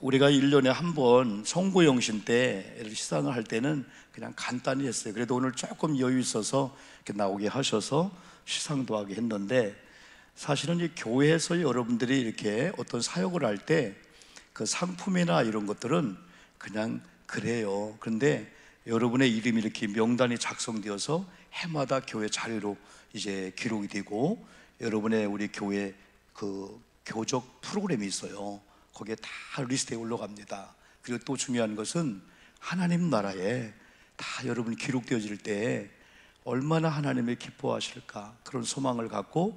우리가 1년에 한 번 송구영신 때 시상을 할 때는 그냥 간단히 했어요. 그래도 오늘 조금 여유 있어서 이렇게 나오게 하셔서 시상도 하게 했는데, 사실은 이 교회에서 여러분들이 이렇게 어떤 사역을 할 때 그 상품이나 이런 것들은 그냥 그래요. 그런데 여러분의 이름이 이렇게 명단이 작성되어서 해마다 교회 자료로 이제 기록이 되고, 여러분의 우리 교회 그 교적 프로그램이 있어요. 거기에 다 리스트에 올라갑니다. 그리고 또 중요한 것은 하나님 나라에 다 여러분이 기록되어질 때 얼마나 하나님이 기뻐하실까, 그런 소망을 갖고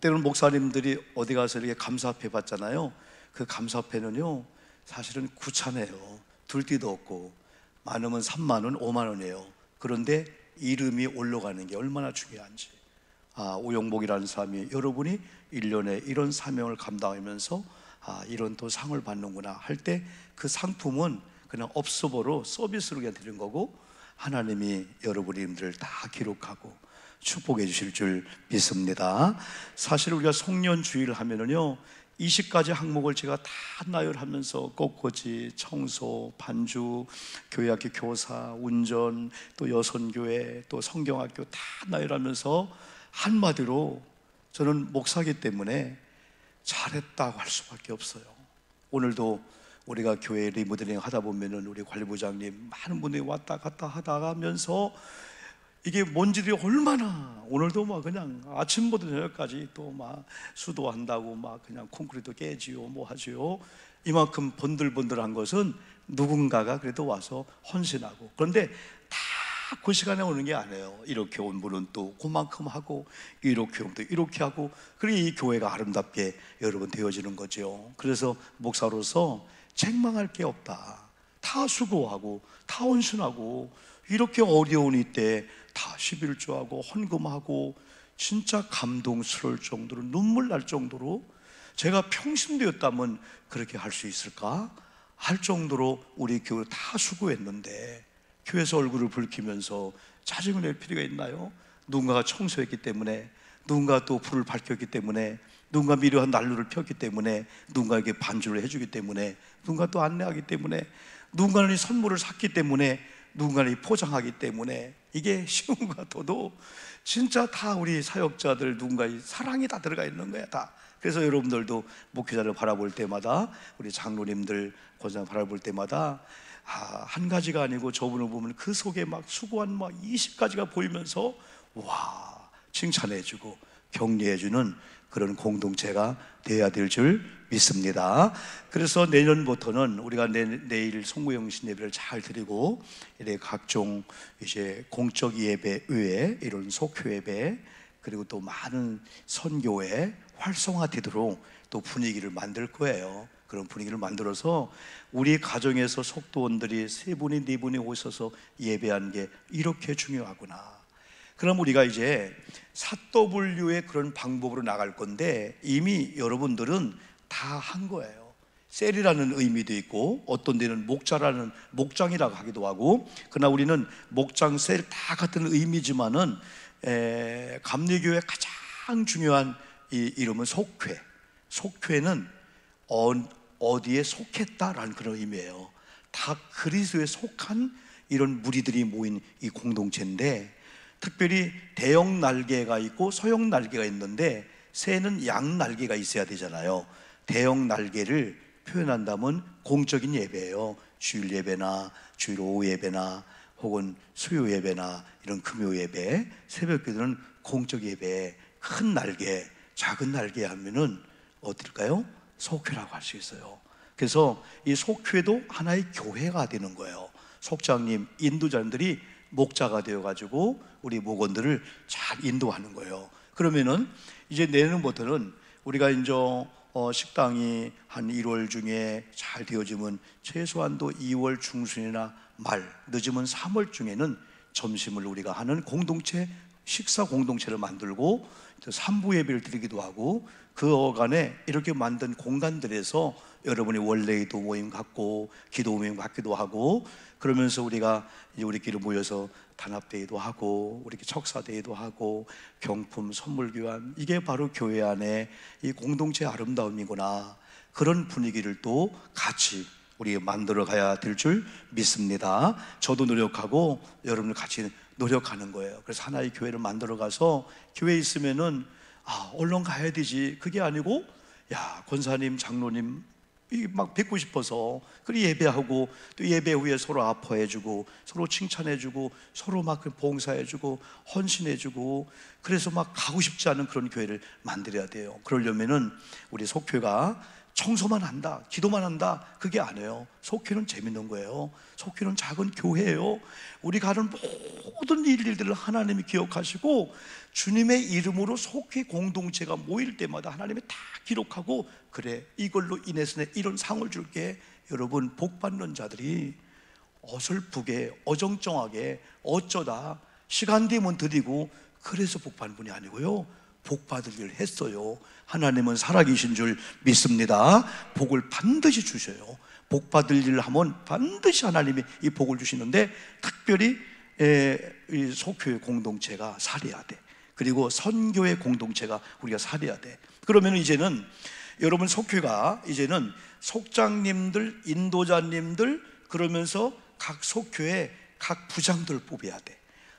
때로는 목사님들이 어디 가서 이렇게 감사패 받잖아요. 그 감사패는요 사실은 구차해요. 둘띠도 없고 많으면 3만 원, 5만 원이에요. 그런데 이름이 올라가는 게 얼마나 중요한지. 오영복이라는 사람이 여러분이 1년에 이런 사명을 감당하면서 이런 또 상을 받는구나 할 때 그 상품은 그냥 업소보로 서비스로 그냥 드리는 거고, 하나님이 여러분들을 다 기록하고 축복해 주실 줄 믿습니다. 사실 우리가 송년주의를 하면은요 20가지 항목을 제가 다 나열하면서 꽃꽂이, 청소, 반주, 교회학교 교사, 운전, 또 여선교회, 또 성경학교 다 나열하면서 한마디로 저는 목사기 때문에 잘했다고 할 수밖에 없어요. 오늘도 우리가 교회 리모델링 하다 보면은 우리 관리부장님 많은 분들이 왔다 갔다 하다 하면서 이게 먼지들이 얼마나, 오늘도 막 그냥 아침부터 저녁까지 또 막 수도한다고 막 그냥 콘크리트 깨지요 뭐 하지요. 이만큼 번들번들한 것은 누군가가 그래도 와서 헌신하고, 그런데 다 그 시간에 오는 게 아니에요. 이렇게 온 분은 또 그만큼 하고, 이렇게 오면 또 이렇게 하고, 그래 이 교회가 아름답게 여러분 되어지는 거죠. 그래서 목사로서 책망할 게 없다. 다 수고하고 다 헌신하고, 이렇게 어려운 이때 다 11조하고 헌금하고, 진짜 감동스러울 정도로 눈물 날 정도로, 제가 평신도였다면 그렇게 할 수 있을까 할 정도로 우리 교회 다 수고했는데, 교회에서 얼굴을 붉히면서 짜증을 낼 필요가 있나요? 누군가가 청소했기 때문에, 누군가 또 불을 밝혔기 때문에, 누군가 미려한 난로를 폈기 때문에, 누군가에게 반주를 해주기 때문에, 누군가 또 안내하기 때문에, 누군가는 이 선물을 샀기 때문에, 누군가는 포장하기 때문에, 이게 쉬운 것 같아도 진짜 다 우리 사역자들 누군가의 사랑이 다 들어가 있는 거야 다. 그래서 여러분들도 목회자를 바라볼 때마다, 우리 장로님들 권사님 바라볼 때마다 한 가지가 아니고 저분을 보면 그 속에 막 수고한 막 20가지가 보이면서 와, 칭찬해주고 격려해주는 그런 공동체가 되어야 될 줄 믿습니다. 그래서 내년부터는 우리가 내일 송구영신 예배를 잘 드리고, 이래 각종 이제 공적 예배 외에 이런 속효 예배, 그리고 또 많은 선교회 활성화되도록 또 분위기를 만들 거예요. 그런 분위기를 만들어서 우리 가정에서 속도원들이 3분이 4분이 오셔서 예배하는 게 이렇게 중요하구나. 그럼 우리가 이제 사W의 그런 방법으로 나갈 건데, 이미 여러분들은 다 한 거예요. 셀이라는 의미도 있고, 어떤 데는 목자라는, 목장이라고 하기도 하고, 그러나 우리는 목장, 셀 다 같은 의미지만은 감리교회 가장 중요한 이 이름은 속회. 속회는 어디에 속했다라는 그런 의미예요. 다 그리스도에 속한 이런 무리들이 모인 이 공동체인데, 특별히 대형 날개가 있고 소형 날개가 있는데, 새는 양 날개가 있어야 되잖아요. 대형 날개를 표현한다면 공적인 예배예요. 주일 예배나 주일 오후 예배나 혹은 수요 예배나 이런 금요 예배, 새벽 기도는 공적 예배. 큰 날개, 작은 날개 하면은 어떨까요? 속회라고 할 수 있어요. 그래서 이 속회도 하나의 교회가 되는 거예요. 속장님, 인도자들이 목자가 되어가지고 우리 목원들을 잘 인도하는 거예요. 그러면은 이제 내년부터는 우리가 이제 식당이 한 1월 중에 잘 되어지면 최소한도 2월 중순이나 말, 늦으면 3월 중에는 점심을 우리가 하는 공동체, 식사 공동체를 만들고 3부 예배를 드리기도 하고, 그 어간에 이렇게 만든 공간들에서 여러분이 원래기도 모임 갖고 기도 모임 갖기도 하고, 그러면서 우리가 이제 우리끼리 모여서 단합대회도 하고, 우리 척사대회도 하고, 경품 선물 교환, 이게 바로 교회 안에 이 공동체의 아름다움이구나. 그런 분위기를 또 같이 우리 만들어 가야 될 줄 믿습니다. 저도 노력하고 여러분들 같이 노력하는 거예요. 그래서 하나의 교회를 만들어 가서 교회에 있으면은 얼른 가야 되지, 그게 아니고 권사님, 장로님 막 뵙고 싶어서 그리 예배하고, 또 예배 후에 서로 아파해주고 서로 칭찬해주고 서로 막 봉사해주고 헌신해주고, 그래서 막 가고 싶지 않은 그런 교회를 만들어야 돼요. 그러려면은 우리 속교가 청소만 한다, 기도만 한다, 그게 아니에요. 속교는 재밌는 거예요. 속교는 작은 교회예요. 우리가 하는 모든 일들을 하나님이 기억하시고 주님의 이름으로 속회 공동체가 모일 때마다 하나님이 다 기록하고, 그래, 이걸로 인해서 내 이런 상을 줄게. 여러분, 복 받는 자들이 어설프게 어정쩡하게 어쩌다 시간 되면 드리고 그래서 복 받는 분이 아니고요, 복 받을 일을 했어요. 하나님은 살아계신 줄 믿습니다. 복을 반드시 주셔요. 복 받을 일을 하면 반드시 하나님이 이 복을 주시는데, 특별히 이 속교회 공동체가 살아야 돼. 그리고 선교회 공동체가 우리가 살아야 돼. 그러면 이제는 여러분, 속교회가 이제는 속장님들, 인도자님들, 그러면서 각 속교회 각 부장들 뽑아야 돼.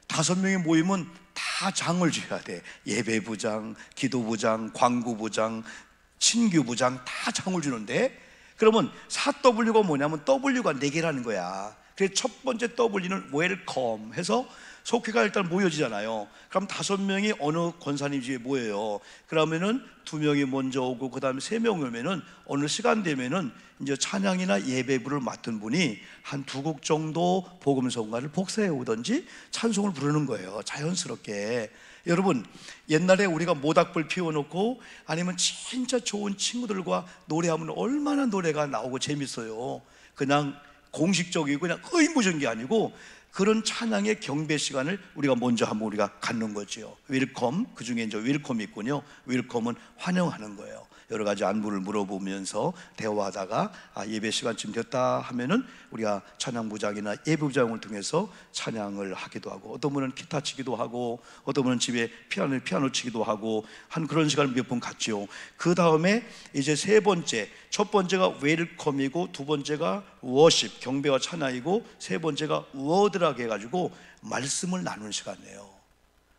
5명이 모이면 다 장을 줘야 돼. 예배부장, 기도부장, 광구부장, 친규부장 다 장을 주는데, 그러면 4W가 뭐냐면 W가 4개라는 거야. 그래서 첫 번째 W는 웰컴 해서 속회가 일단 모여지잖아요. 그럼 5명이 어느 권사님 집에 모여요. 그러면은 2명이 먼저 오고, 그 다음에 3명 오면은 어느 시간 되면은 이제 찬양이나 예배부를 맡은 분이 한 2곡 정도 복음성가를 복사해 오든지 찬송을 부르는 거예요. 자연스럽게. 여러분, 옛날에 우리가 모닥불 피워놓고 아니면 진짜 좋은 친구들과 노래하면 얼마나 노래가 나오고 재밌어요. 그냥 공식적이고 그냥 의무적인 게 아니고, 그런 찬양의 경배 시간을 우리가 먼저 한번 우리가 갖는 거죠. 웰컴, 그 중에 이제 웰컴이 있군요. 웰컴은 환영하는 거예요. 여러 가지 안부를 물어보면서 대화하다가 예배 시간쯤 됐다 하면은 우리가 찬양부장이나 예배부장을 통해서 찬양을 하기도 하고, 어떤 분은 기타 치기도 하고, 어떤 분은 집에 피아노 치기도 하고 한 그런 시간을 몇 번 갖죠. 그 다음에 이제 세 번째, 첫 번째가 웰컴이고, 두 번째가 워십, 경배와 찬양이고, 세 번째가 워드라고 해가지고 말씀을 나누는 시간이에요.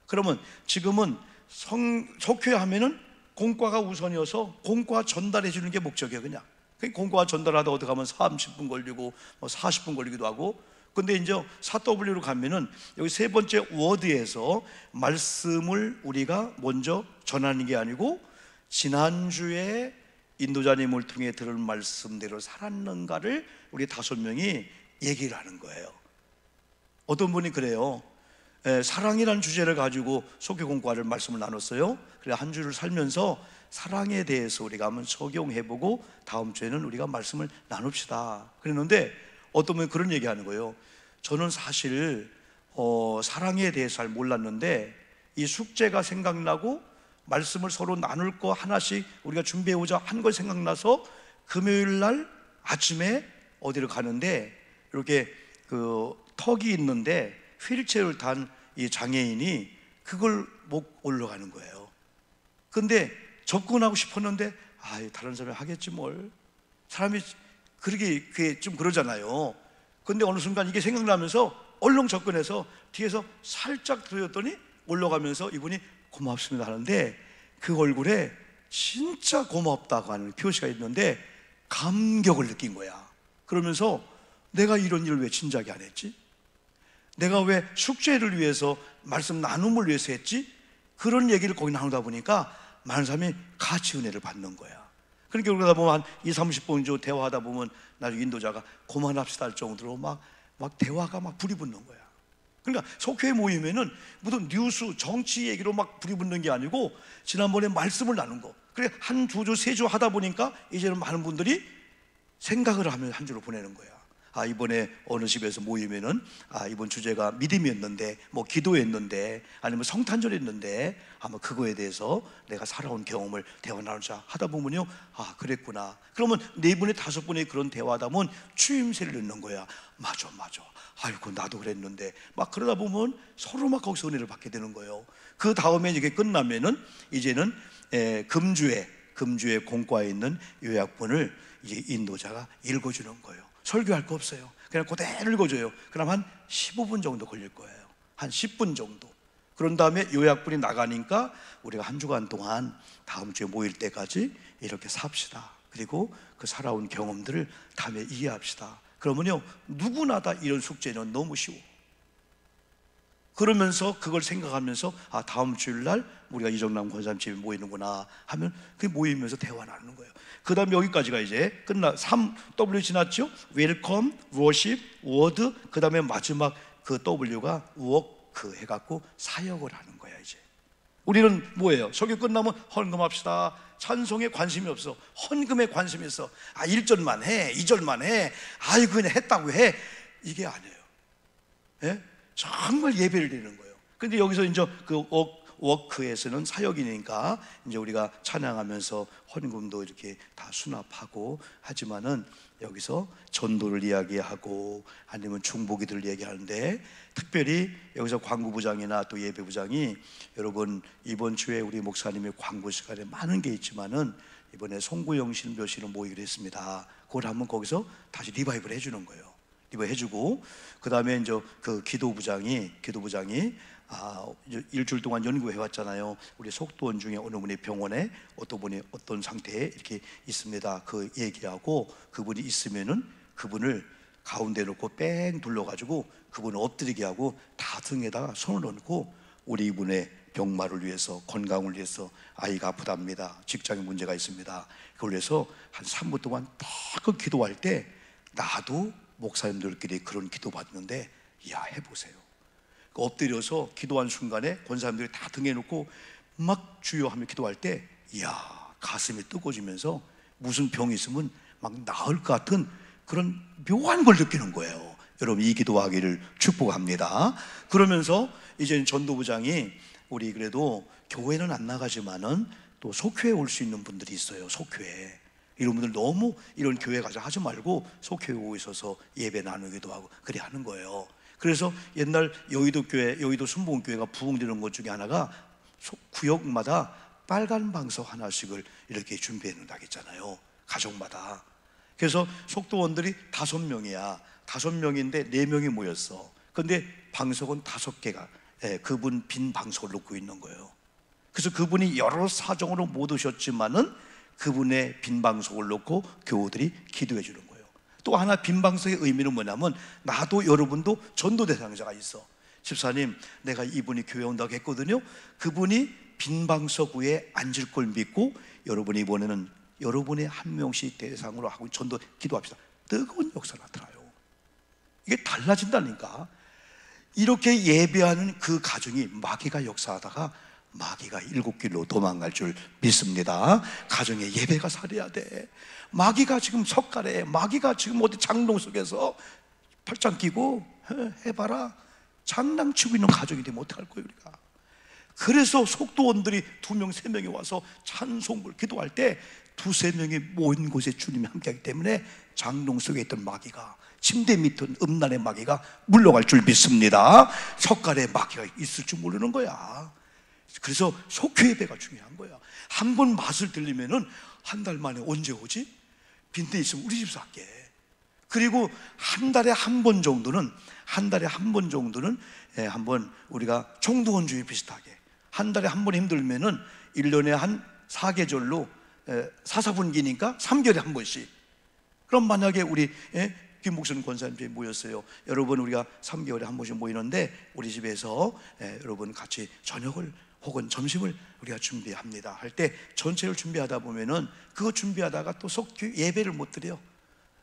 그러면 지금은 속회 하면은 공과가 우선이어서 공과 전달해 주는 게 목적이에요. 그냥 공과 전달하다 어디 가면 30분 걸리고 40분 걸리기도 하고. 근데 이제 4W로 가면은 여기 세 번째 워드에서 말씀을 우리가 먼저 전하는 게 아니고, 지난주에 인도자님을 통해 들은 말씀대로 살았는가를 우리 5명이 얘기를 하는 거예요. 어떤 분이 그래요. 사랑이라는 주제를 가지고 속교공과를 말씀을 나눴어요. 그래, 한 주를 살면서 사랑에 대해서 우리가 한번 적용해보고 다음 주에는 우리가 말씀을 나눕시다 그랬는데, 어떤 분이 그런 얘기하는 거예요. 저는 사실 사랑에 대해서 잘 몰랐는데 이 숙제가 생각나고 말씀을 서로 나눌 거 하나씩 우리가 준비해오자 한 걸 생각나서 금요일 날 아침에 어디를 가는데 이렇게 그 턱이 있는데 휠체어를 탄 이 장애인이 그걸 못 올라가는 거예요. 근데 접근하고 싶었는데 다른 사람이 하겠지 뭘, 사람이 그게 좀 그러잖아요. 근데 어느 순간 이게 생각나면서 얼른 접근해서 뒤에서 살짝 들었더니 올라가면서 이분이 고맙습니다 하는데, 그 얼굴에 진짜 고맙다고 하는 표시가 있는데 감격을 느낀 거야. 그러면서 내가 이런 일을 왜 진작에 안 했지? 내가 왜 숙제를 위해서 말씀 나눔을 위해서 했지? 그런 얘기를 거기 나누다 보니까 많은 사람이 같이 은혜를 받는 거야. 그러니까 그러다 보면 한 20-30분 정도 대화하다 보면 나중에 인도자가 그만합시다 할 정도로 막 대화가 막 불이 붙는 거야. 그러니까 속회에 모이면은 무슨 뉴스, 정치 얘기로 막 불이 붙는 게 아니고 지난번에 말씀을 나눈 거. 그래, 한 두 주, 세 주 하다 보니까 이제는 많은 분들이 생각을 하면 한 주를 보내는 거야. 이번에 어느 집에서 모이면은 이번 주제가 믿음이었는데, 뭐 기도였는데, 아니면 성탄절이었는데, 아마 그거에 대해서 내가 살아온 경험을 대화 나누자 하다 보면요, 그랬구나. 그러면 4분의 5분의 그런 대화하다 보면 추임새를 넣는 거야. 맞아. 아이고 나도 그랬는데, 막 그러다 보면 서로 막 거기서 은혜를 받게 되는 거예요. 그 다음에 이게 끝나면은 이제는 금주에 금주의 공과에 있는 요약본을 이제 인도자가 읽어주는 거예요. 설교할 거 없어요. 그냥 그대로 읽어줘요. 그럼 한 15분 정도 걸릴 거예요. 한 10분 정도. 그런 다음에 요약본이 나가니까 우리가 한 주간 동안 다음 주에 모일 때까지 이렇게 삽시다. 그리고 그 살아온 경험들을 다음에 이해합시다. 그러면요, 누구나 다 이런 숙제는 너무 쉬워. 그러면서 그걸 생각하면서 다음 주일날 우리가 이정남 권사님 집에 모이는구나 하면 그 모이면서 대화 나누는 거예요. 그 다음 여기까지가 이제 3W 지났죠? Welcome, Worship, Word. 그 다음에 마지막 그 W가 Work 해갖고 사역을 하는 거야. 이제 우리는 뭐예요? 설교 끝나면 헌금합시다. 찬송에 관심이 없어. 헌금에 관심이 있어. 1절만 해, 2절만 해, 그냥 했다고 해. 이게 아니에요. 예? 정말 예배를 드리는 거예요. 근데 여기서 이제 그 워크에서는 사역이니까 이제 우리가 찬양하면서 헌금도 이렇게 다 수납하고 하지만은 여기서 전도를 이야기하고 아니면 중보기도를 얘기하는데, 특별히 여기서 광구부장이나 또 예배부장이 여러분 이번 주에 우리 목사님의 광고 시간에 많은 게 있지만은 이번에 송구영신 묘실을 모이기로 했습니다. 그걸 한번 거기서 다시 리바이벌 해주는 거예요. 리바이벌 해주고 그 다음에 이제 그 기도부장이 일주일 동안 연구해 왔잖아요. 우리 속도원 중에 어느 분이 병원에 어떤 분이 어떤 상태에 이렇게 있습니다. 그 얘기하고 그분이 있으면은 그분을 가운데 놓고 뺑 둘러가지고 그분을 엎드리게 하고 다 등에다가 손을 얹고 우리 이분의 병마를 위해서, 건강을 위해서, 아이가 아프답니다, 직장에 문제가 있습니다, 그걸 위해서 한 3분 동안 딱 기도할 때 나도 목사님들끼리 그런 기도 받는데 해보세요. 엎드려서 기도한 순간에 권사님들이 다 등에 놓고 막 주여 하며 기도할 때 가슴이 뜨거워지면서 무슨 병이 있으면 막 나을 것 같은 그런 묘한 걸 느끼는 거예요. 여러분 이 기도하기를 축복합니다. 그러면서 이제 전도부장이 우리 그래도 교회는 안 나가지만은 또 속회에 올 수 있는 분들이 있어요. 속회에 이런 분들 너무 이런 교회 가자 하지 말고 속회에 오고 있어서 예배 나누기도 하고 그래 하는 거예요. 그래서 옛날 여의도 순복음교회가 부흥되는 것 중에 하나가 구역마다 빨간 방석 하나씩을 이렇게 준비해 놓는다고 했잖아요. 가족마다. 그래서 속도원들이 5명이야. 5명인데 4명이 모였어. 근데 방석은 5개가 그분 빈 방석을 놓고 있는 거예요. 그래서 그분이 여러 사정으로 못 오셨지만은 그분의 빈 방석을 놓고 교우들이 기도해 주는 거예요. 또 하나 빈 방석의 의미는 뭐냐면 나도 여러분도 전도 대상자가 있어. 집사님 내가 이분이 교회 온다고 했거든요. 그분이 빈 방석 위에 앉을 걸 믿고 여러분이 이번에는 여러분의 한 명씩 대상으로 하고 전도 기도합시다. 뜨거운 역사가 나타나요. 이게 달라진다니까. 이렇게 예배하는 그 가정이 마귀가 역사하다가 마귀가 7길로 도망갈 줄 믿습니다. 가정에 예배가 살아야 돼. 마귀가 지금 석가래, 마귀가 지금 어디 장롱 속에서 팔짱 끼고 해봐라 장난치고 있는 가정이 되면 어떡할 거예요 우리가. 그래서 속도원들이 2명 3명이 와서 찬송을 기도할 때 2-3명이 모인 곳에 주님이 함께하기 때문에 장롱 속에 있던 마귀가, 침대 밑은 음란의 마귀가 물러갈 줄 믿습니다. 석가래 마귀가 있을 줄 모르는 거야. 그래서 속회 예배가 중요한 거야. 한 번 맛을 들리면은 한 달 만에 언제 오지? 빈대 있으면 우리 집에서 할게. 그리고 한 달에 한 번 정도는 한번 우리가 총두원 주일 비슷하게 한 달에 한 번 힘들면은 1년에 한 4계절로 4분기니까 3개월에 한 번씩. 그럼 만약에 우리 김 목사님 권사님들이 모였어요. 여러분 우리가 3개월에 한 번씩 모이는데 우리 집에서 여러분 같이 저녁을 혹은 점심을 우리가 준비합니다 할 때 전체를 준비하다 보면은 그거 준비하다가 또 예배를 못 드려.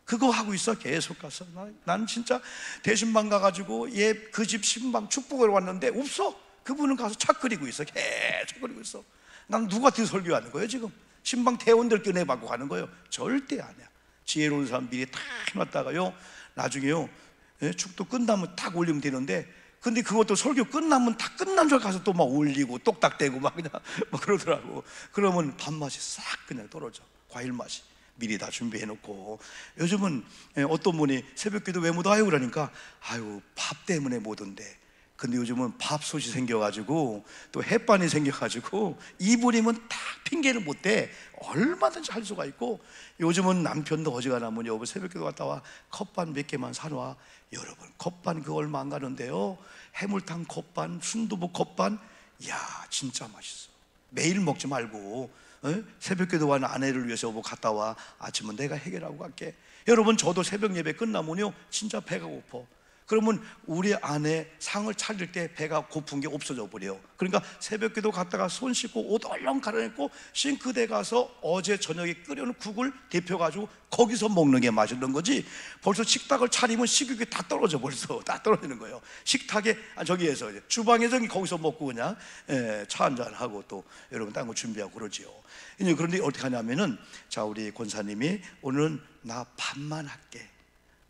그거 하고 있어. 계속 가서 난 진짜 대신방 가가지고 그 집 신방 축복을 왔는데 없어. 그분은 가서 차 끓이고 있어. 계속 끓이고 있어. 난 누구한테 설교하는 거예요 지금? 신방 대원들 꺼내받고 가는 거예요? 절대 아니야. 지혜로운 사람 미리 다 해놨다가요 나중에요 축도 끝나면 딱 올리면 되는데, 근데 그것도 설교 끝나면 다 끝난 줄 가서 또 막 올리고 똑딱대고 막 그냥 막 그러더라고. 그러면 밥맛이 싹 그냥 떨어져. 과일 맛이 미리 다 준비해놓고. 요즘은 어떤 분이 새벽기도 왜 못 와요? 그러니까 밥 때문에 못 온대. 근데 요즘은 밥솥이 생겨가지고 또 햇반이 생겨가지고 이불이면 다 핑계를 못 대. 얼마든지 할 수가 있고, 요즘은 남편도 어지간하면 여보 새벽기도 갔다 와, 컵반 몇 개만 사놔. 여러분, 컵반 그거 얼마 안 가는데요. 해물탕 컵반, 순두부 컵반, 이야 진짜 맛있어. 매일 먹지 말고 새벽기도 가는 아내를 위해서 여보 갔다 와, 아침은 내가 해결하고 갈게. 여러분, 저도 새벽 예배 끝나면요 진짜 배가 고파. 그러면 우리 아내 상을 차릴 때 배가 고픈 게 없어져 버려요. 그러니까 새벽기도 갔다가 손 씻고 옷 얼른 갈아입고 싱크대 가서 어제 저녁에 끓여놓은 국을 데펴가지고 거기서 먹는 게 맛있는 거지, 벌써 식탁을 차리면 식욕이 다 떨어져, 벌써 다 떨어지는 거예요. 식탁에 저기에서 주방에서 거기서 먹고 그냥 차 한잔 하고 또 여러분 딴 거 준비하고 그러지요. 그런데 어떻게 하냐면은, 자 우리 권사님이 오늘은 나 밥만 할게,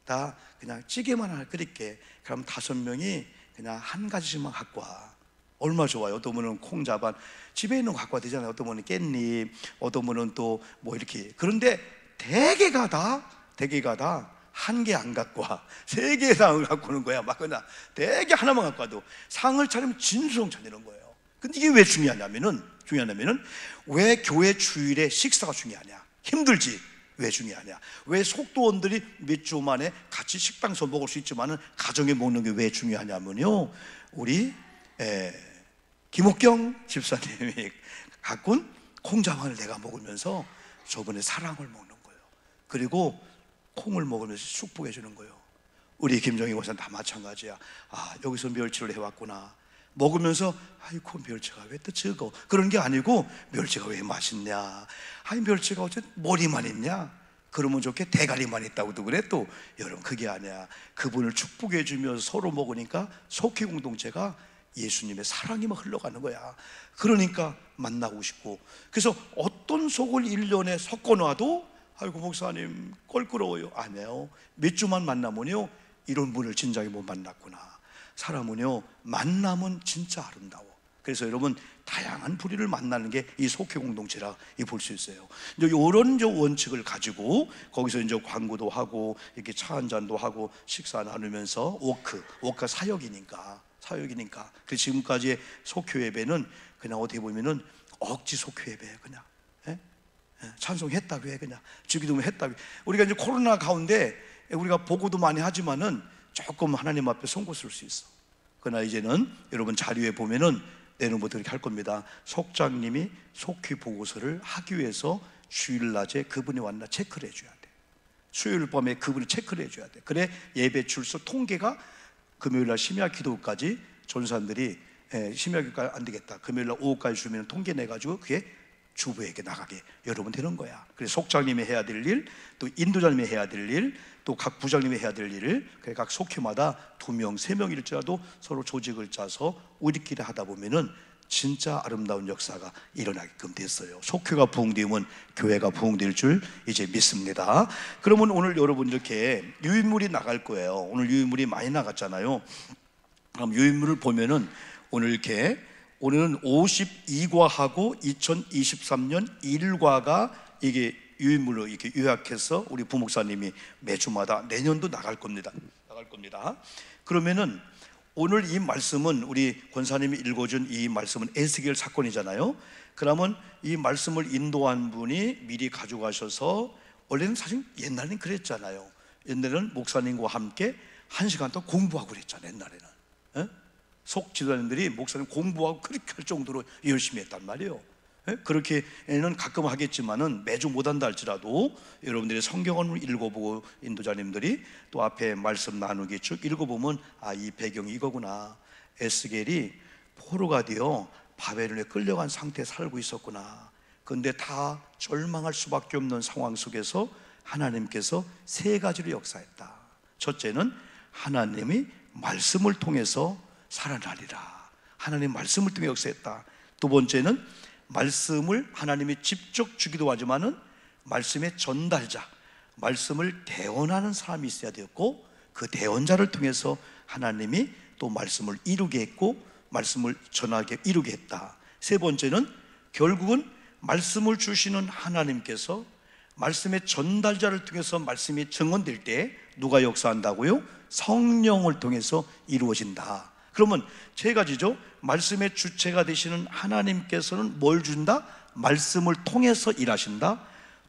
나 그냥 찌개만 하나 끓일게. 그럼 5명이 그냥 한 가지씩만 갖고 와. 얼마 좋아요. 어떤 분은 콩자반 집에 있는 거 갖고 와 되잖아요. 어떤 분은 깻잎, 어떤 분은 또 뭐 이렇게. 그런데 대개가 다 한 개 안 갖고 와, 3개의 상을 갖고 오는 거야. 막 그냥 대개 하나만 갖고 와도 상을 차리면 진수성 차리는 거예요. 근데 이게 왜 중요하냐면은 왜 교회 주일에 식사가 중요하냐? 힘들지? 왜 중요하냐? 왜 속도원들이 몇 주 만에 같이 식당에서 먹을 수 있지만은 가정에 먹는 게 왜 중요하냐면요, 우리 김옥경 집사님이 가꾼 콩자반을 내가 먹으면서 저번에 사랑을 먹는 거예요. 그리고 콩을 먹으면서 축복해 주는 거예요. 우리 김정희 목사는 다 마찬가지야. 아, 여기서 멸치를 해왔구나. 먹으면서 아이고 멸치가 왜 또 적어, 그런 게 아니고 멸치가 왜 맛있냐, 아니 멸치가 어째 머리만 있냐, 그러면 좋게 대가리만 있다고도 그래. 또 여러분, 그게 아니야. 그분을 축복해 주면서 서로 먹으니까 속회 공동체가 예수님의 사랑이 막 흘러가는 거야. 그러니까 만나고 싶고, 그래서 어떤 속을 1년에 섞어놔도 아이고 목사님 껄끄러워요, 안 해요. 몇 주만 만나면요 이런 분을 진작에 못 만났구나. 사람은요 만남은 진짜 아름다워. 그래서 여러분, 다양한 부류를 만나는 게 이 속회 공동체라 볼 수 있어요. 이제 이런 원칙을 가지고 거기서 이제 광고도 하고 이렇게 차 한 잔도 하고 식사 나누면서 워크 사역이니까. 그래서 지금까지의 속회 예배는 그냥 어떻게 보면은 억지 속회 예배, 그냥 찬송했다고 해, 그냥 주기도문 했다고 해. 우리가 이제 코로나 가운데 우리가 보고도 많이 하지만은 조금 하나님 앞에 송구 쓸 수 있어. 그러나 이제는 여러분 자료에 보면은 내년부터 이렇게 할 겁니다. 속장님이 속회 보고서를 하기 위해서 주일낮에 그분이 왔나 체크를 해줘야 돼. 수요일 밤에 그분이 체크를 해줘야 돼. 그래 예배 출석 통계가 금요일날 심야 기도까지 전사님들이 심야 기도가 안 되겠다, 금요일날 오후까지 주면 통계 내가지고 그게 주부에게 나가게 여러분 되는 거야. 그래서 속장님이 해야 될 일, 또 인도자님이 해야 될 일, 또 각 부장님이 해야 될 일을 각 속회마다 2명, 3명일지라도 서로 조직을 짜서 우리끼리 하다 보면은 진짜 아름다운 역사가 일어나게끔 됐어요. 속회가 부흥되면 교회가 부흥될 줄 이제 믿습니다. 그러면 오늘 여러분 이렇게 유인물이 나갈 거예요. 오늘 유인물이 많이 나갔잖아요. 그럼 유인물을 보면은 오늘 이렇게, 오늘은 52과하고 2023년 1과가 이게 유인물로 이렇게 요약해서 우리 부목사님이 매주마다 내년도 나갈 겁니다. 그러면은 오늘 이 말씀은 우리 권사님이 읽어준 이 말씀은 에스겔 사건이잖아요. 그러면 이 말씀을 인도한 분이 미리 가져가셔서, 원래는 사실 옛날에는 그랬잖아요. 옛날에는 목사님과 함께 1시간 동안 공부하고 그랬잖아요. 옛날에는 속 지도자님들이 목사님 공부하고 그렇게 할 정도로 열심히 했단 말이에요. 그렇게는 가끔 하겠지만은 매주 못한다 할지라도 여러분들이 성경을 읽어보고 인도자님들이 또 앞에 말씀 나누기 쭉 읽어보면 아, 이 배경이 이거구나. 에스겔이 포로가 되어 바벨론에 끌려간 상태에 살고 있었구나. 그런데 다 절망할 수밖에 없는 상황 속에서 하나님께서 3가지로 역사했다. 첫째는 하나님이 말씀을 통해서 살아나리라. 하나님 말씀을 통해 역사했다. 두 번째는 말씀을 하나님이 직접 주기도 하지만은 말씀의 전달자, 말씀을 대언하는 사람이 있어야 되었고, 그 대언자를 통해서 하나님이 또 말씀을 이루게 했고 말씀을 전하게 이루게 했다. 세 번째는 결국은 말씀을 주시는 하나님께서 말씀의 전달자를 통해서 말씀이 증언될 때 누가 역사한다고요? 성령을 통해서 이루어진다. 그러면 세 가지죠. 말씀의 주체가 되시는 하나님께서는 뭘 준다? 말씀을 통해서 일하신다.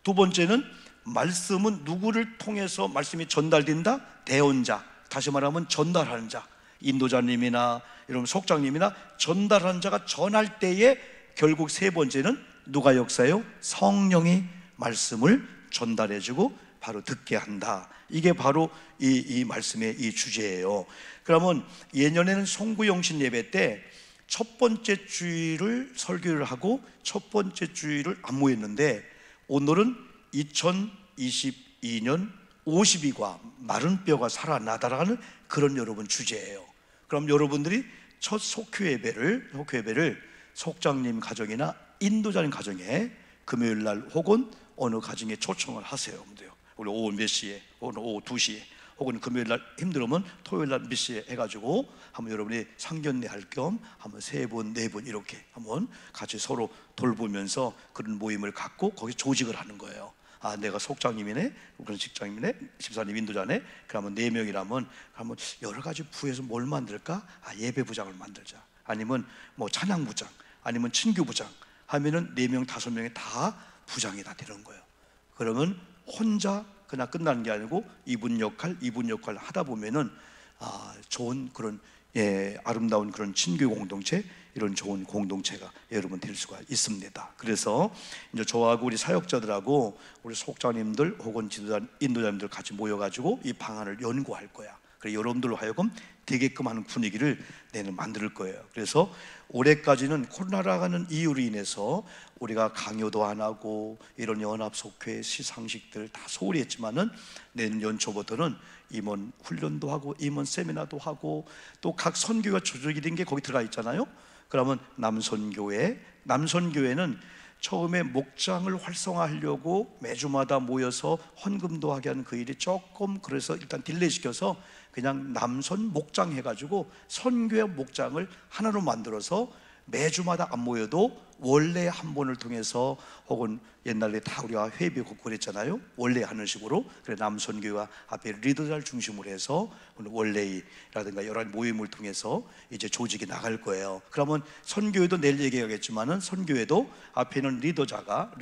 두 번째는 말씀은 누구를 통해서 말씀이 전달된다? 대언자, 다시 말하면 전달하는 자, 인도자님이나 이런 속장님이나 전달하는 자가 전할 때에 결국 세 번째는 누가 역사요? 성령이 말씀을 전달해주고 바로 듣게 한다. 이게 바로 이 말씀의 이 주제예요. 그러면 예년에는 송구영신 예배 때 첫 번째 주일을 설교를 하고 첫 번째 주일을 안무했는데, 오늘은 2022년 52과 마른 뼈가 살아나다라는 그런 여러분 주제예요. 그럼 여러분들이 첫 속교 예배를 속장님 가정이나 인도자님 가정에 금요일 날 혹은 어느 가정에 초청을 하세요. 우리 오후 몇 시에, 오늘 오후 2시에, 혹은 금요일 날 힘들으면 토요일 날 몇 시에 해가지고 한번 여러분이 상견례 할 겸 한번 3분, 4분 이렇게 한번 같이 서로 돌보면서 그런 모임을 갖고 거기 조직을 하는 거예요. 아, 내가 속장님이네, 그런 직장님이네, 집사님 인도자네. 그러면 4명이라면 한번 여러 가지 부에서 뭘 만들까? 아, 예배부장을 만들자. 아니면 뭐 찬양부장, 아니면 친교부장 하면은 4명, 5명이 다 부장이 다 되는 거예요. 그러면 혼자 그냥 끝나는 게 아니고 이분 역할 하다 보면은 좋은 그런 아름다운 그런 친교 공동체, 이런 좋은 공동체가 여러분 될 수가 있습니다. 그래서 이제 저하고 우리 사역자들하고 우리 속장님들 혹은 지도자, 인도자님들 같이 모여가지고 이 방안을 연구할 거야. 그래서 여러분들로 하여금 되게끔 하는 분위기를 내는 만들 거예요. 그래서 올해까지는 코로나라고 하는 이유로 인해서 우리가 강요도 안 하고 이런 연합속회 시상식들 다 소홀히 했지만은 내년 연초부터는 임원 훈련도 하고 임원 세미나도 하고 또 각 선교가 조직이 된 게 거기 들어가 있잖아요. 그러면 남선교회는 처음에 목장을 활성화하려고 매주마다 모여서 헌금도 하게 하는 그 일이 조금 그래서 일단 딜레이 시켜서 그냥 남선 목장 해가지고 선교회 목장을 하나로 만들어서 매주마다 안 모여도 원래 한 번을 통해서, 혹은 옛날에 다 우리가 회비 걷고 그랬잖아요. 원래 하는 식으로. 그래 남선교회가 앞에 리더자를 중심으로 해서 원래라든가 여러 모임을 통해서 이제 조직이 나갈 거예요. 그러면 선교회도 내일 얘기하겠지만은 선교회도 앞에는 리더자가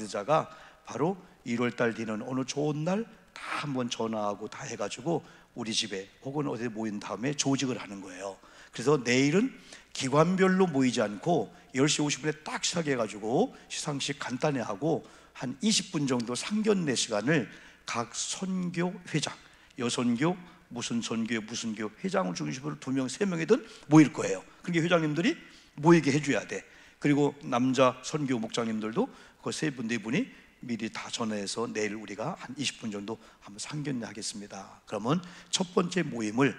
바로 1월달 되는 어느 좋은 날 다 한번 전화하고 다 해가지고 우리 집에 혹은 어디 모인 다음에 조직을 하는 거예요. 그래서 내일은 기관별로 모이지 않고 10시 50분에 딱 시작해가지고 시상식 간단히 하고 한 20분 정도 상견례 시간을 각 선교 회장, 여선교, 무슨 선교, 무슨 교 회장을 중심으로 2명, 3명이든 모일 거예요. 그러니까 회장님들이 모이게 해줘야 돼. 그리고 남자 선교 목장님들도 그 3분, 4분이 미리 다 전화해서 내일 우리가 한 20분 정도 한번 상견례 하겠습니다. 그러면 첫 번째 모임을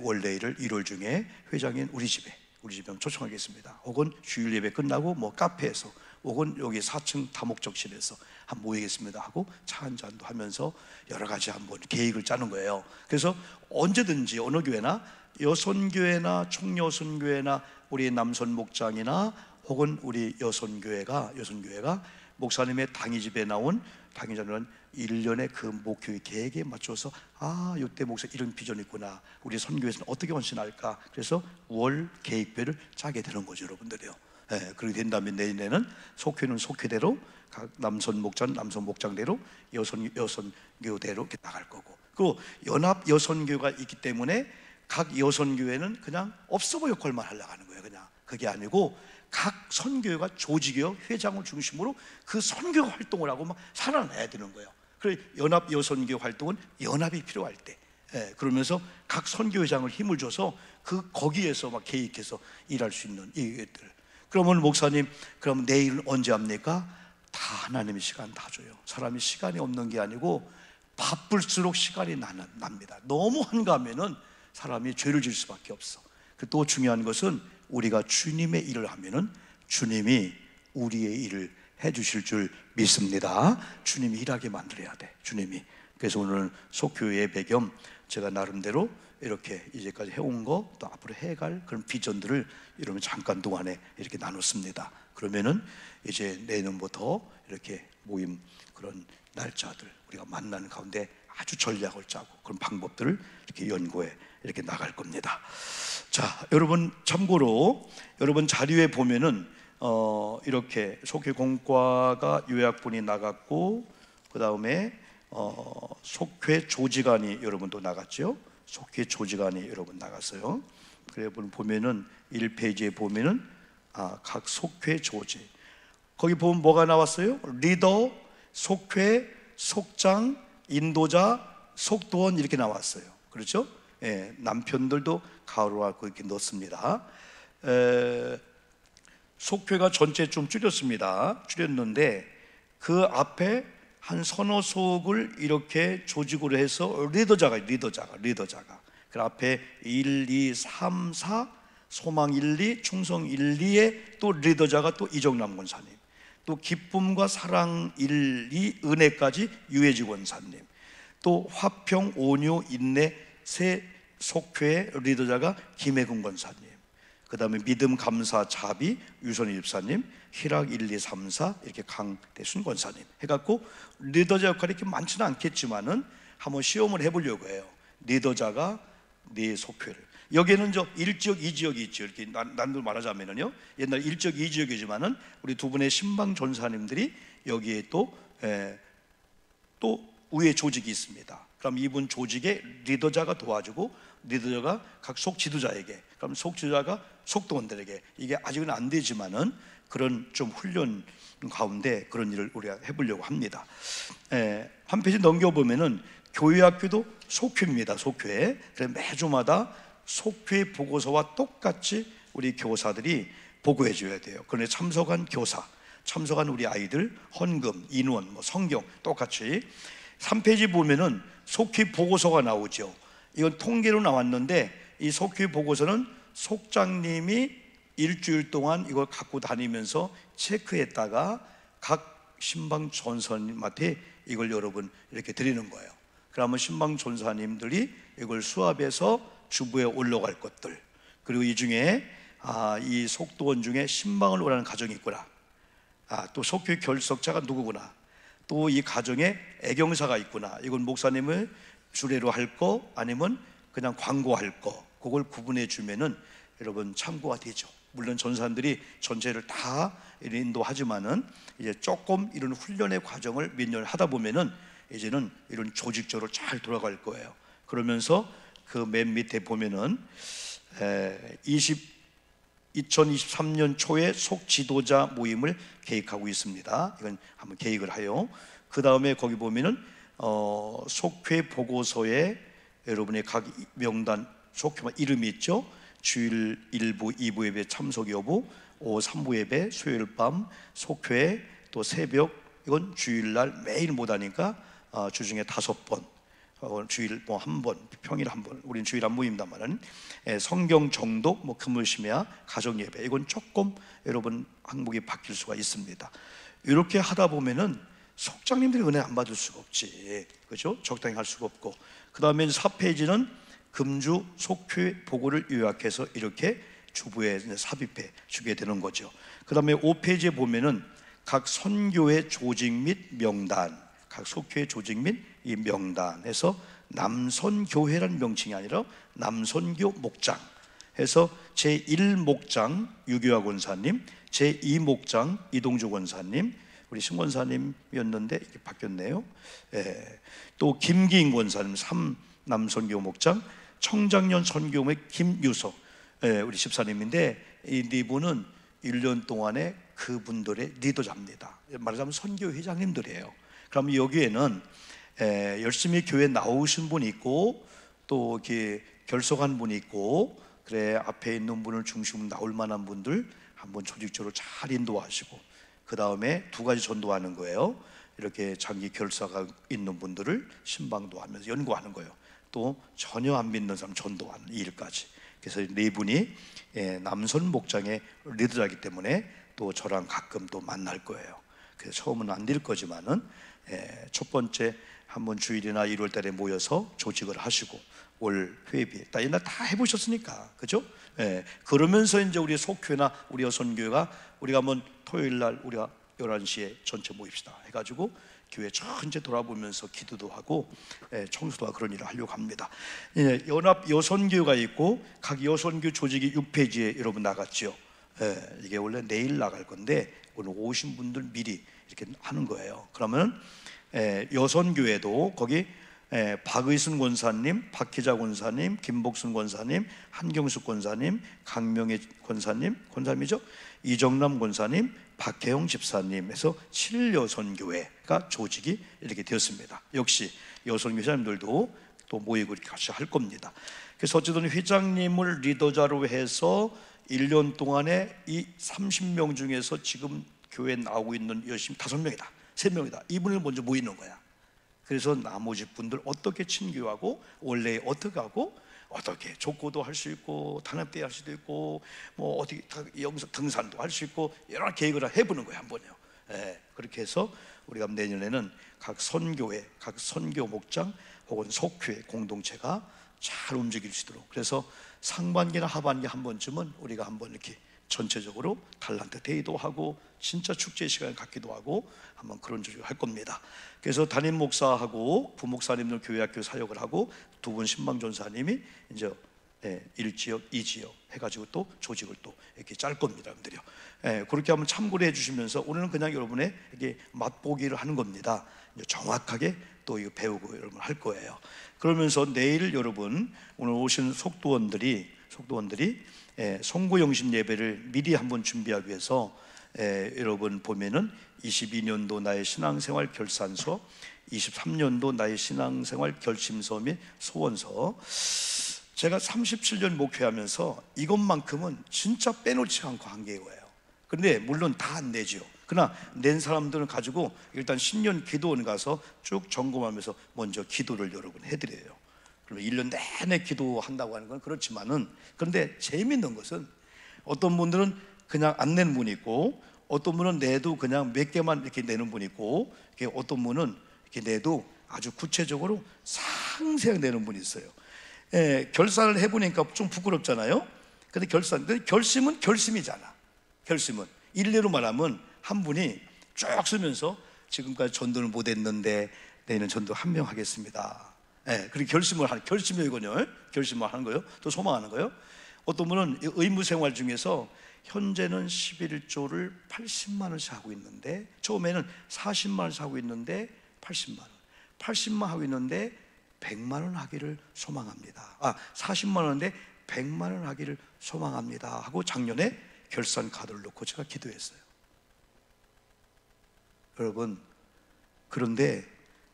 원래일을 1월 중에 회장인 우리 집에 초청하겠습니다. 혹은 주일 예배 끝나고 뭐 카페에서 혹은 여기 4층 다목적실에서 한번 모이겠습니다 하고 차 한잔도 하면서 여러 가지 한번 계획을 짜는 거예요. 그래서 언제든지 어느 교회나 여선교회나 총여선교회나 우리 남선 목장이나 혹은 우리 여선교회가 목사님의 당의집에 나온 당의자는 1년의 그 목회 계획에 맞춰서 이때 목사 이런 비전이 있구나, 우리 선교에서는 어떻게 헌신할까, 그래서 월 계획표를 짜게 되는 거죠, 여러분들이요. 그렇게 된 다음에 내년에는 속회는 속회대로, 각 남선 목장대로, 여선교대로 이렇게 나갈 거고, 그리고 연합 여선교가 있기 때문에 각 여선교회는 그냥 업소보 역할만 하려고 하는 거예요. 그냥 그게 아니고 각 선교회가 조직이요, 회장을 중심으로 그 선교 활동을 하고 막 살아나야 되는 거예요. 그래서 연합 여선교 활동은 연합이 필요할 때, 그러면서 각 선교회장을 힘을 줘서 거기에서 막 계획해서 일할 수 있는 이것들. 그러면 목사님, 그럼 내일은 언제 합니까? 다 하나님의 시간 다 줘요. 사람이 시간이 없는 게 아니고 바쁠수록 시간이 납니다. 너무 한가하면은 사람이 죄를 지을 수밖에 없어. 또 중요한 것은 우리가 주님의 일을 하면은 주님이 우리의 일을 해주실 줄 믿습니다. 주님이 일하게 만들어야 돼, 주님이. 그래서 오늘 속교 예배 겸 제가 나름대로 이렇게 이제까지 해온 거, 또 앞으로 해갈 그런 비전들을 여러분 잠깐 동안에 이렇게 나눴습니다. 그러면은 이제 내년부터 이렇게 모임 그런 날짜들 우리가 만나는 가운데 아주 전략을 짜고 그런 방법들을 이렇게 연구해 이렇게 나갈 겁니다. 자, 여러분 참고로 여러분 자료에 보면은 이렇게 속회 공과가 요약본이 나갔고, 그 다음에 속회 조직안이 여러분도 나갔죠. 속회 조직안이 여러분 나갔어요. 그래 보면은 1페이지에 보면은 각 속회 조직, 거기 보면 뭐가 나왔어요? 리더, 속회, 속장, 인도자, 속도원 이렇게 나왔어요. 그렇죠? 예, 남편들도 가로하고 이렇게 넣습니다. 속회가 전체 좀 줄였는데 그 앞에 한 서너 속을 이렇게 조직으로 해서 리더자가 그 앞에 1, 2, 3, 4 소망 1, 2, 충성 1, 2에 또 리더자가 또 이정남 권사님, 또 기쁨과 사랑 1, 2 은혜까지 유해지 권사님, 또 화평, 온유, 인내 세 속회의 리더자가 김혜근 권사님, 그 다음에 믿음, 감사, 자비 유선희 집사님, 희락 1, 2, 3, 4 이렇게 강대순 권사님 해갖고 리더자 역할이 이렇게 많지는 않겠지만은 한번 시험을 해보려고 해요. 리더자가 네 속회를, 여기에는 저 1지역, 2지역이 있죠. 이렇게 난도 말하자면은요, 옛날 1지역, 2지역이지만은 우리 두 분의 신방 전사님들이 여기에 또 위에 조직이 있습니다. 그럼 이분 조직에 리더자가 도와주고, 리더자가 각 속 지도자에게, 그럼 속 지도자가 속도원들에게, 이게 아직은 안 되지만은 그런 좀 훈련 가운데 그런 일을 우리가 해보려고 합니다. 한 페이지 넘겨보면은 교회학교도 속회입니다. 속회. 그래서 매주마다 속회 보고서와 똑같이 우리 교사들이 보고해 줘야 돼요. 그런데 참석한 교사, 참석한 우리 아이들 헌금, 인원, 성경 똑같이 3페이지 보면은 속회 보고서가 나오죠. 이건 통계로 나왔는데 이 속회 보고서는 속장님이 일주일 동안 이걸 갖고 다니면서 체크했다가 각 신방 전사님한테 이걸 여러분 이렇게 드리는 거예요. 그러면 신방 전사님들이 이걸 수합해서 주부에 올라갈 것들, 그리고 이 중에 이 속도원 중에 신방을 원하는 가정이 있구나, 또 속회 결석자가 누구구나, 또 이 가정에 애경사가 있구나, 이건 목사님을 주례로 할 거 아니면 그냥 광고할 거, 그걸 구분해 주면은 여러분 참고가 되죠. 물론 전사님들이 전체를 다 인도하지만은 이제 조금 이런 훈련의 과정을 몇 년 하다 보면은 이제는 이런 조직적으로 잘 돌아갈 거예요. 그러면서 그 맨 밑에 보면은 2023년 초에 속지도자 모임을 계획하고 있습니다. 이건 한번 계획을 하여, 그 다음에 거기 보면은 속회 보고서에 여러분의 각 명단, 속회만 이름이 있죠. 주일 1부, 2부 예배 참석 여부, 오후 3부 예배, 수요일 밤 속회, 또 새벽, 이건 주일날 매일 못하니까 주중에 5번, 주일 한 번, 평일 한 번, 우린 주일 안 모임다마는 성경 정독, 금요 심야, 가정 예배, 이건 조금 여러분 항목이 바뀔 수가 있습니다. 이렇게 하다 보면은 속장님들이 은혜 안 받을 수가 없지, 그렇죠? 적당히 할 수가 없고, 그 다음에 4페이지는 금주 속회 보고를 요약해서 이렇게 주부에 삽입해 주게 되는 거죠. 그 다음에 5페이지에 보면은 각 선교회 조직 및 명단, 각 속회 조직 및 이 명단에서 남선교회라는 명칭이 아니라 남선교 목장 해서 제1목장 유교화 권사님, 제2목장 이동주 권사님, 우리 신권사님이었는데 이렇게 바뀌었네요. 또 김기인 권사님 3남선교 목장, 청장년 선교회 김유석 우리 집사님인데, 이 네 분은 1년 동안에 그분들의 리더자입니다. 말하자면 선교 회장님들이에요. 그럼 여기에는 열심히 교회 나오신 분이 있고, 또 이렇게 결석한 분이 있고, 그래 앞에 있는 분을 중심으로 나올 만한 분들 한번 조직적으로 잘 인도하시고, 그 다음에 2가지 전도하는 거예요. 이렇게 장기 결사가 있는 분들을 신방도 하면서 연구하는 거예요. 또 전혀 안 믿는 사람 전도하는 이 일까지. 그래서 네 분이 남선 목장의 리더자이기 때문에 또 저랑 가끔 또 만날 거예요. 그래서 처음은 안 될 거지만은 첫 번째 한번 주일이나 1월 달에 모여서 조직을 하시고, 올 회비 옛날 다 해보셨으니까, 그죠? 그러면서 이제 우리 속회나 우리 여선교회가 우리가 한번 토요일 날 우리가 11시에 전체 모입시다 해가지고 교회 전체 돌아보면서 기도도 하고 청소도 하고 그런 일을 하려고 합니다. 연합 여선교가 있고 각 여선교 조직이 6페이지에 여러분 나갔죠. 이게 원래 내일 나갈 건데 오늘 오신 분들 미리 이렇게 하는 거예요. 그러면 여선교회도 거기 박의순 권사님, 박희자 권사님, 김복순 권사님, 한경숙 권사님, 강명애 권사님이죠. 이정남 권사님, 박혜영 집사님에서 7여선교회가 조직이 이렇게 되었습니다. 역시 여선교 사람들도 또 모이고 이렇게 같이 할 겁니다. 그래서 어쨌든 회장님을 리더자로 해서 1년 동안에 이 30명 중에서 지금 교회에 나오고 있는 열심히 5명이다, 3명이다, 이분을 먼저 모이는 거야. 그래서 나머지 분들 어떻게 친교하고 원래 어떻게 하고 어떻게 족고도 할 수 있고 단합대회 할 수도 있고 뭐 어떻게 여기서 등산도 할 수 있고 여러 계획을 해보는 거예요, 한 번요. 그렇게 해서 우리가 내년에는 각 선교회, 각 선교 목장 혹은 속교회 공동체가 잘 움직일 수 있도록, 그래서 상반기나 하반기 한 번쯤은 우리가 한번 이렇게 전체적으로 달란트 데이도 하고 진짜 축제 시간을 갖기도 하고 한번 그런 조직을 할 겁니다. 그래서 담임 목사하고 부목사님들 교회학교 사역을 하고 두 분 신방전사님이 이제 1지역, 2지역 해가지고 또 조직을 또 이렇게 짤 겁니다, 여러분들이요. 그렇게 한번 참고를 해주시면서 오늘은 그냥 여러분의 이게 맛보기를 하는 겁니다. 이제 정확하게 또 이거 배우고 여러분 할 거예요. 그러면서 내일 여러분 오늘 오신 속도원들이 송구영신 예배를 미리 한번 준비하기 위해서 여러분 보면은 22년도 나의 신앙생활 결산서, 23년도 나의 신앙생활 결심서 및 소원서, 제가 37년 목회하면서 이것만큼은 진짜 빼놓지 않고 한 게 이거예요. 근데 물론 다 안 내죠. 그러나 낸 사람들은 가지고 일단 신년 기도원 가서 쭉 점검하면서 먼저 기도를 여러분 해드려요. 그러면 1년 내내 기도한다고 하는 건 그렇지만은, 그런데 재미있는 것은 어떤 분들은 그냥 안 내는 분이 있고, 어떤 분은 내도 그냥 몇 개만 이렇게 내는 분이 있고, 어떤 분은 이렇게 내도 아주 구체적으로 상세하게 내는 분이 있어요. 결산을 해보니까 좀 부끄럽잖아요. 근데 결심은 결심이잖아. 결심은 일례로 말하면 한 분이 쭉 쓰면서 지금까지 전도를 못했는데 내년 전도 한 명 하겠습니다. 그리고 결심이거든요. 결심을 하는 거예요. 또 소망하는 거예요. 어떤 분은 의무 생활 중에서 현재는 11조를 80만 원씩 하고 있는데, 처음에는 40만 원씩 하고 있는데 80만 하고 있는데 100만 원 하기를 소망합니다. 40만 원인데 100만 원 하기를 소망합니다 하고 작년에 결산 카드를 놓고 제가 기도했어요. 여러분, 그런데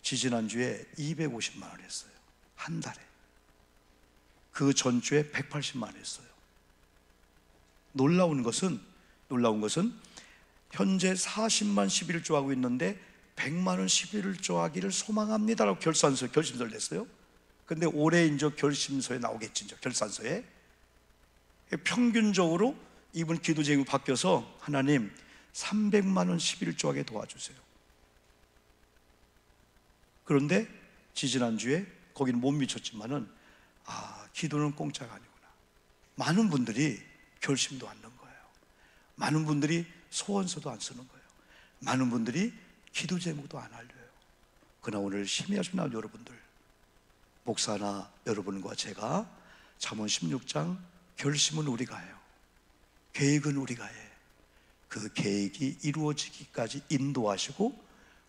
지지난주에 250만 원 했어요. 한 달에. 그 전주에 180만 원 했어요. 놀라운 것은 현재 40만 11조 하고 있는데 100만 원 11조 하기를 소망합니다라고 결심서를 냈어요. 근데 올해 이제 결심서에 나오겠지, 이제 결산서에. 평균적으로 이분 기도 제목이 바뀌어서 하나님 300만 원 11조 하게 도와주세요. 그런데 지지난주에 거기는 못 미쳤지만은 기도는 공짜가 아니구나. 많은 분들이 결심도 안 넣은 거예요. 많은 분들이 소원서도 안 쓰는 거예요. 많은 분들이 기도 제목도 안 알려요. 그러나 오늘 심의하시는 여러분들, 목사나 여러분과 제가 잠언 16장 결심은 우리가 해요. 계획은 우리가 해. 그 계획이 이루어지기까지 인도하시고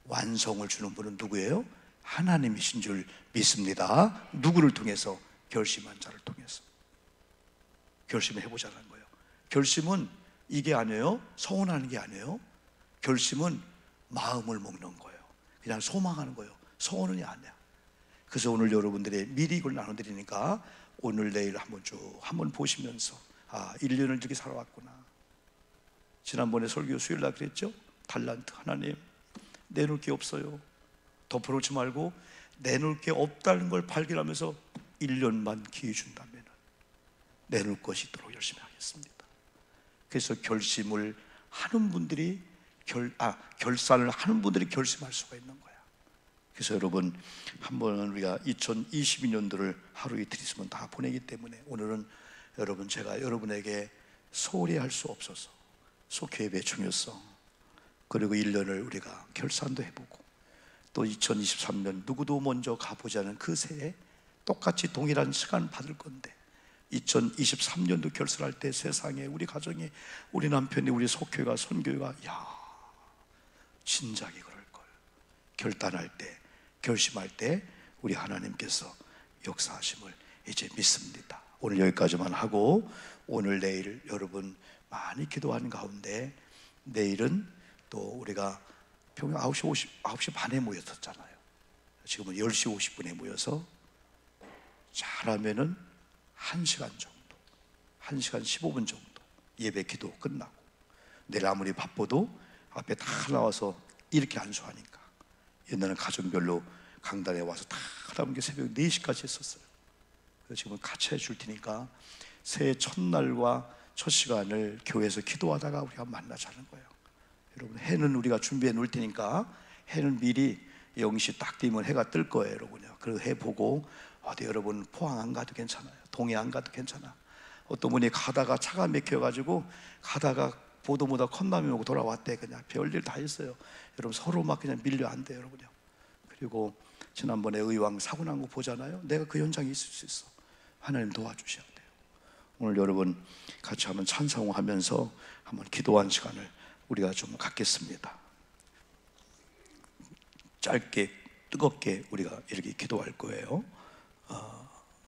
완성을 주는 분은 누구예요? 하나님이신 줄 믿습니다. 누구를 통해서? 결심한 자를 통해서. 결심을 해보자는 거예요. 결심은 이게 아니에요. 서운하는 게 아니에요. 결심은 마음을 먹는 거예요. 그냥 소망하는 거예요. 서운이 아니야. 그래서 오늘 여러분들의 미리 이걸 나눠드리니까 오늘 내일 한번 보시면서 1년을 이렇게 살아왔구나. 지난번에 설교 수요일날 그랬죠? 달란트, 하나님 내놓을 게 없어요. 덮어놓지 말고 내놓을 게 없다는 걸 발견하면서 1년만 기회 준다면 내놓을 것이 있도록 열심히 하겠습니다. 그래서 결심을 하는 분들이 결산을 하는 분들이 결심할 수가 있는 거야. 그래서 여러분, 한번 우리가 2022년도를 하루 이틀 있으면 다 보내기 때문에 오늘은 여러분, 제가 여러분에게 소홀히 할 수 없어서 속회의 중요성, 그리고 1년을 우리가 결산도 해보고 또 2023년 누구도 먼저 가보자는 그 새해 똑같이 동일한 시간을 받을 건데 2023년도 결선할 때 세상에 우리 가정에 우리 남편이 우리 속교회가 선교회가 진작에 그럴 걸 결단할 때 결심할 때 우리 하나님께서 역사하심을 이제 믿습니다. 오늘 여기까지만 하고 오늘 내일 여러분 많이 기도하는 가운데 내일은 또 우리가 평균 9시 반에 모였었잖아요. 지금은 10시 50분에 모여서 잘하면은 1시간 정도 1시간 15분 정도 예배 기도 끝나고 내일 아무리 바빠도 앞에 다 나와서 이렇게 안수하니까 옛날에는 가정별로 강단에 와서 다 하다 보니까 새벽 4시까지 했었어요. 그래서 지금은 같이 해줄 테니까 새해 첫날과 첫 시간을 교회에서 기도하다가 우리가 만나자는 거예요. 여러분 해는 우리가 준비해 놓을 테니까 해는 미리 0시 딱 되면 해가 뜰 거예요 여러분요. 그리고 해 보고 어디 여러분 포항 안 가도 괜찮아요. 동해 안 가도 괜찮아. 어떤 분이 가다가 차가 막혀가지고 가다가 보도 못하고 컵라면 먹고 돌아왔대. 그냥 별일 다 했어요. 여러분 서로 막 그냥 밀려 안 돼요 여러분요. 그리고 지난번에 의왕 사고 난 거 보잖아요. 내가 그 현장에 있을 수 있어. 하나님 도와주셔야 돼요. 오늘 여러분 같이 한번 찬송하면서 한번 기도한 시간을 우리가 좀 갖겠습니다. 짧게 뜨겁게 우리가 이렇게 기도할 거예요.